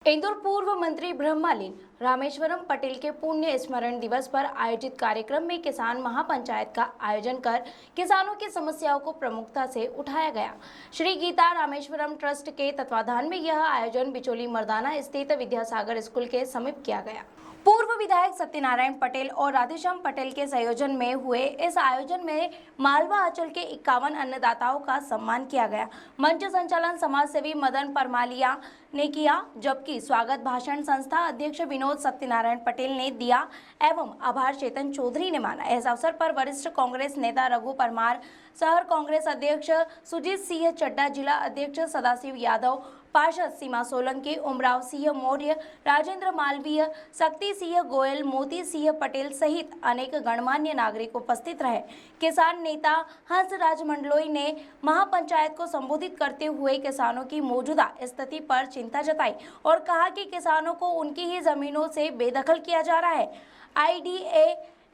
इंदौर पूर्व मंत्री ब्रह्मलीन रामेश्वरम पटेल के पुण्य स्मरण दिवस पर आयोजित कार्यक्रम में किसान महापंचायत का आयोजन कर किसानों की समस्याओं को प्रमुखता से उठाया गया। श्री गीता रामेश्वरम ट्रस्ट के तत्वाधान में यह आयोजन बिचौली मर्दाना स्थित विद्यासागर स्कूल के समीप किया गया। पूर्व विधायक सत्यनारायण पटेल और राधेश्याम पटेल के संयोजन में हुए इस आयोजन में मालवा अंचल के 51 अन्नदाताओं का सम्मान किया गया। मंच संचालन समाज सेवी मदन परमालिया ने किया, जबकि स्वागत भाषण संस्था अध्यक्ष विनोद सत्यनारायण पटेल ने दिया एवं आभार चेतन चौधरी ने माना। इस अवसर पर वरिष्ठ कांग्रेस नेता रघु परमार, शहर कांग्रेस अध्यक्ष सुजीत सिंह चड्डा, जिला अध्यक्ष सदाशिव यादव, पार्षद सीमा सोलंकी, उमराव सिंह मौर्य, राजेंद्र मालवीय, शक्ति सिंह गोयल, मोती सिंह पटेल सहित अनेक गणमान्य नागरिक उपस्थित रहे। किसान नेता हंसराज मंडलोई ने महापंचायत को संबोधित करते हुए किसानों की मौजूदा स्थिति पर चिंता जताई और कहा कि किसानों को उनकी ही जमीनों से बेदखल किया जा रहा है। आईडीए,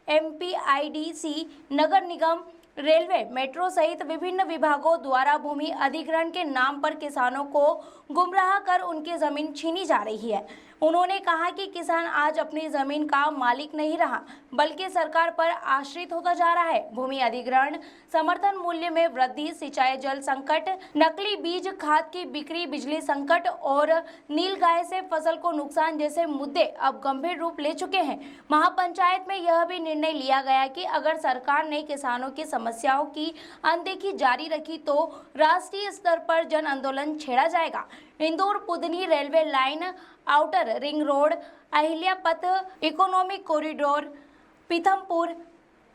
एमपीआईडीसी, नगर निगम, रेलवे, मेट्रो सहित विभिन्न विभागों द्वारा भूमि अधिग्रहण के नाम पर किसानों को गुमराह कर उनकी जमीन छीनी जा रही है। उन्होंने कहा कि किसान आज अपनी जमीन का मालिक नहीं रहा, बल्कि सरकार पर आश्रित होता जा रहा है। भूमि अधिग्रहण, समर्थन मूल्य में वृद्धि, सिंचाई जल संकट, नकली बीज खाद की बिक्री, बिजली संकट और नीलगाय से फसल को नुकसान जैसे मुद्दे अब गंभीर रूप ले चुके हैं। महापंचायत में यह भी निर्णय लिया गया कि अगर सरकार ने किसानों की समस्याओं की अनदेखी जारी रखी तो राष्ट्रीय स्तर पर जन आंदोलन छेड़ा जाएगा। Indore Budni railway line, outer ring road, Ahilya Path, economic corridor, Pithampur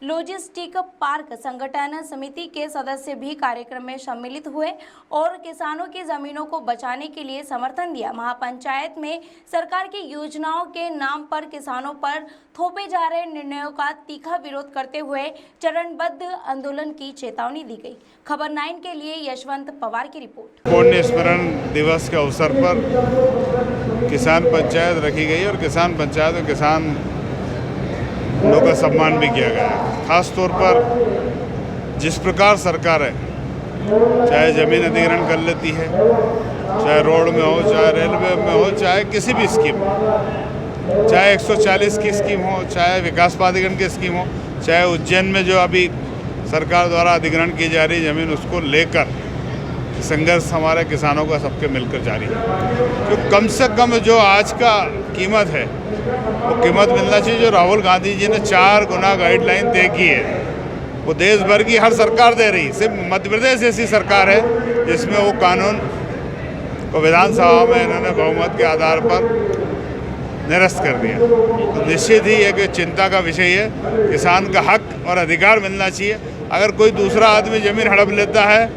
logistic park संगठन समिति के सदस्य भी कार्यक्रम में सम्मिलित हुए और किसानों की जमीनों को बचाने के लिए समर्थन दिया। महापंचायत में सरकार की योजनाओं के नाम पर किसानों पर थोपे जा रहे निर्णयों का तीखा विरोध करते हुए चरणबद्ध आंदोलन की चेतावनी दी गई। खबर 9 के लिए यशवंत पवार की रिपोर्ट। पुण्य स्मरण दिवस के अवसर पर किसान पंचायत रखी गई और किसान पंचायत और किसान लोगों का सम्मान भी किया गया है। खास तौर पर जिस प्रकार सरकार है, चाहे ज़मीन अधिग्रहण कर लेती है, चाहे रोड में हो, चाहे रेलवे में हो, चाहे किसी भी स्कीम हो, चाहे 140 की स्कीम हो, चाहे विकास प्राधिकरण की स्कीम हो, चाहे उज्जैन में जो अभी सरकार द्वारा अधिग्रहण की जा रही ज़मीन, उसको लेकर संघर्ष हमारे किसानों का सबके मिलकर जारी है। तो कम से कम जो आज का कीमत है वो कीमत मिलना चाहिए जो राहुल गांधी जी ने 4 गुना गाइडलाइन तय की है, वो देश भर की हर सरकार दे रही। सिर्फ मध्य प्रदेश ऐसी सरकार है जिसमें वो कानून को विधानसभा में इन्होंने बहुमत के आधार पर निरस्त कर दिया। तो निश्चित ही एक चिंता का विषय है। किसान का हक और अधिकार मिलना चाहिए। अगर कोई दूसरा आदमी जमीन हड़प लेता है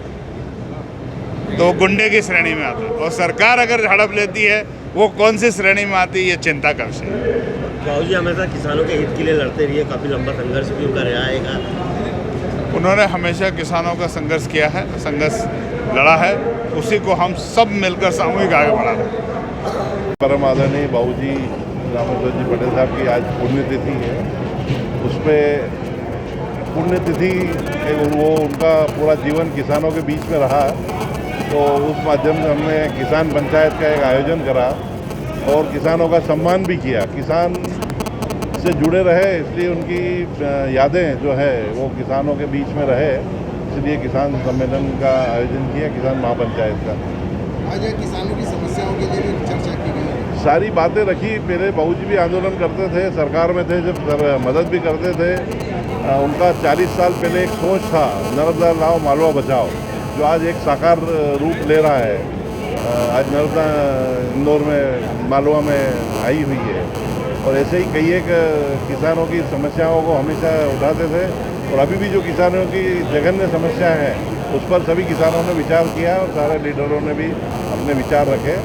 तो गुंडे की श्रेणी में आता है, और सरकार अगर हड़प लेती है वो कौन सी श्रेणी में आती है, ये चिंता का विषय है। राहुल जी हमेशा किसानों के हित के लिए लड़ते रहिए, काफ़ी लंबा संघर्ष भी उनका रहा है। उन्होंने हमेशा किसानों का संघर्ष किया है, संघर्ष लड़ा है, उसी को हम सब मिलकर सामूहिक आगे बढ़ा रहे हैं। परम आदरणीय बाबूजी रामेश्वर जी पटेल साहब की आज पुण्यतिथि है। उस पर पुण्यतिथि वो उनका पूरा जीवन किसानों के बीच में रहा, तो उस माध्यम से हमने किसान पंचायत का एक आयोजन करा और किसानों का सम्मान भी किया। किसान से जुड़े रहे, इसलिए उनकी यादें जो है वो किसानों के बीच में रहे, इसलिए किसान सम्मेलन का आयोजन किया, किसान महापंचायत का। आज किसानों की समस्याओं के लिए भी चर्चा की गई, सारी बातें रखी। मेरे बाबूजी भी आंदोलन करते थे, सरकार में थे जब मदद भी करते थे। उनका 40 साल पहले एक सोच था, नर्मदा लाओ मालवा बचाओ, जो आज एक साकार रूप ले रहा है। आज नर्मदा इंदौर में, मालवा में आई हुई है, और ऐसे ही कई एक किसानों की समस्याओं को हमेशा उठाते थे। और अभी भी जो किसानों की जघन्य समस्या है उस पर सभी किसानों ने विचार किया और सारे लीडरों ने भी अपने विचार रखे,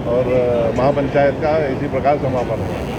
और महापंचायत का इसी प्रकार समापन हुआ।